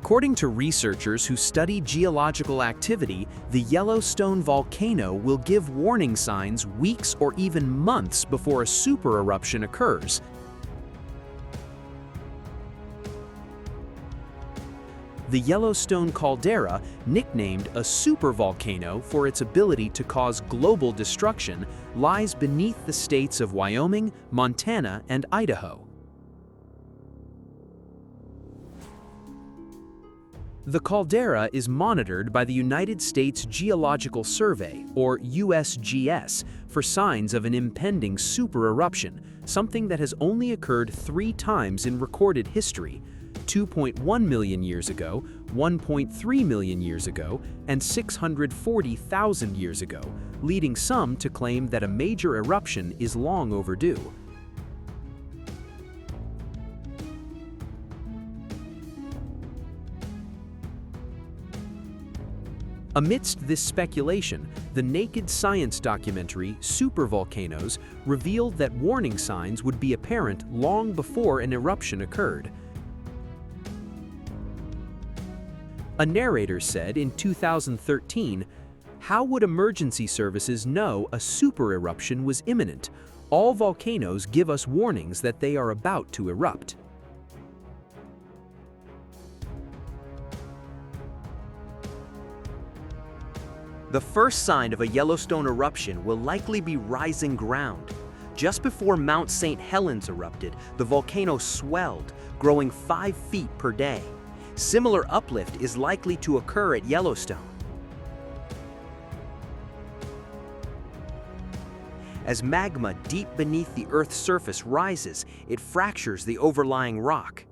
According to researchers who study geological activity, the Yellowstone volcano will give warning signs weeks or even months before a supereruption occurs. The Yellowstone caldera, nicknamed a supervolcano for its ability to cause global destruction, lies beneath the states of Wyoming, Montana, and Idaho. The caldera is monitored by the United States Geological Survey, or USGS, for signs of an impending supereruption, something that has only occurred 3 times in recorded history: 2.1 million years ago, 1.3 million years ago, and 640,000 years ago, leading some to claim that a major eruption is long overdue. Amidst this speculation, the Naked Science documentary Supervolcanoes revealed that warning signs would be apparent long before an eruption occurred. A narrator said in 2013, "How would emergency services know a supereruption was imminent? All volcanoes give us warnings that they are about to erupt." The first sign of a Yellowstone eruption will likely be rising ground. Just before Mount St. Helens erupted, the volcano swelled, growing 5 feet per day. Similar uplift is likely to occur at Yellowstone. As magma deep beneath the Earth's surface rises, it fractures the overlying rock.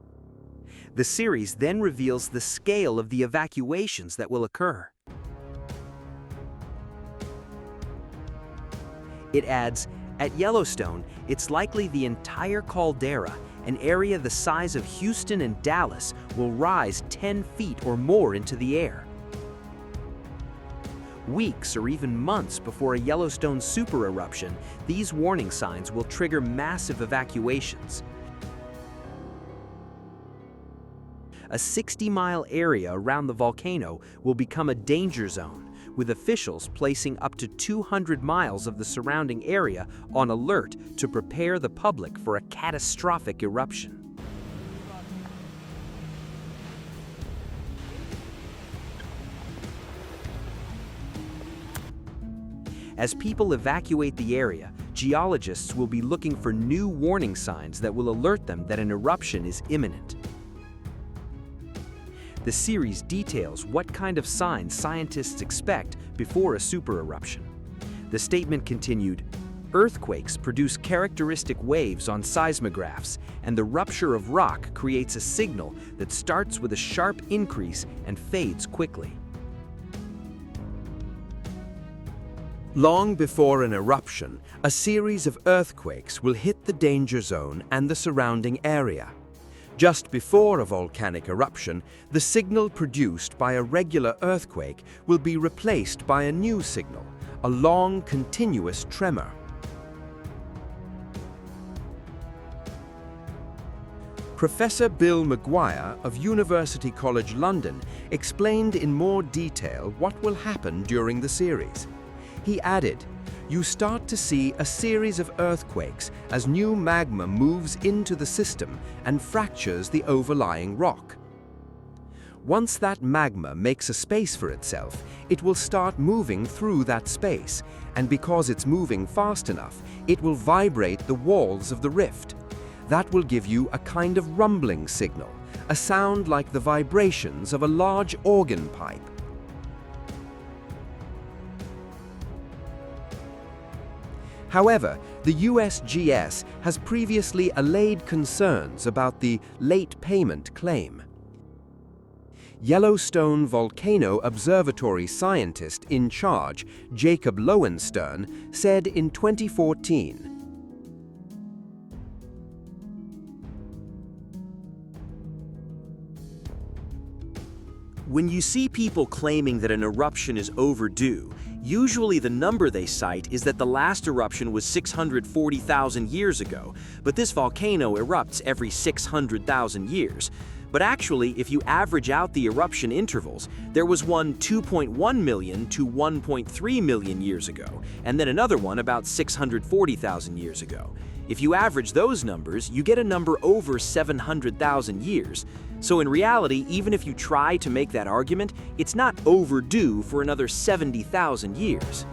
The series then reveals the scale of the evacuations that will occur. It adds, at Yellowstone, it's likely the entire caldera, an area the size of Houston and Dallas, will rise 10 feet or more into the air. Weeks or even months before a Yellowstone supereruption, these warning signs will trigger massive evacuations. A 60-mile area around the volcano will become a danger zone, with officials placing up to 200 miles of the surrounding area on alert to prepare the public for a catastrophic eruption. As people evacuate the area, geologists will be looking for new warning signs that will alert them that an eruption is imminent. The series details what kind of signs scientists expect before a supereruption. The statement continued, "Earthquakes produce characteristic waves on seismographs, and the rupture of rock creates a signal that starts with a sharp increase and fades quickly." Long before an eruption, a series of earthquakes will hit the danger zone and the surrounding area. Just before a volcanic eruption, the signal produced by a regular earthquake will be replaced by a new signal, a long, continuous tremor. Professor Bill Maguire of University College London explained in more detail what will happen during the series. He added, "You start to see a series of earthquakes as new magma moves into the system and fractures the overlying rock. Once that magma makes a space for itself, it will start moving through that space, and because it's moving fast enough, it will vibrate the walls of the rift. That will give you a kind of rumbling signal, a sound like the vibrations of a large organ pipe. However, the USGS has previously allayed concerns about the late payment claim. Yellowstone Volcano Observatory scientist in charge, Jacob Lowenstern, said in 2014, "When you see people claiming that an eruption is overdue, usually the number they cite is that the last eruption was 640,000 years ago, but this volcano erupts every 600,000 years. But actually, if you average out the eruption intervals, there was one 2.1 million to 1.3 million years ago, and then another one about 640,000 years ago. If you average those numbers, you get a number over 700,000 years. So in reality, even if you try to make that argument, it's not overdue for another 70,000 years.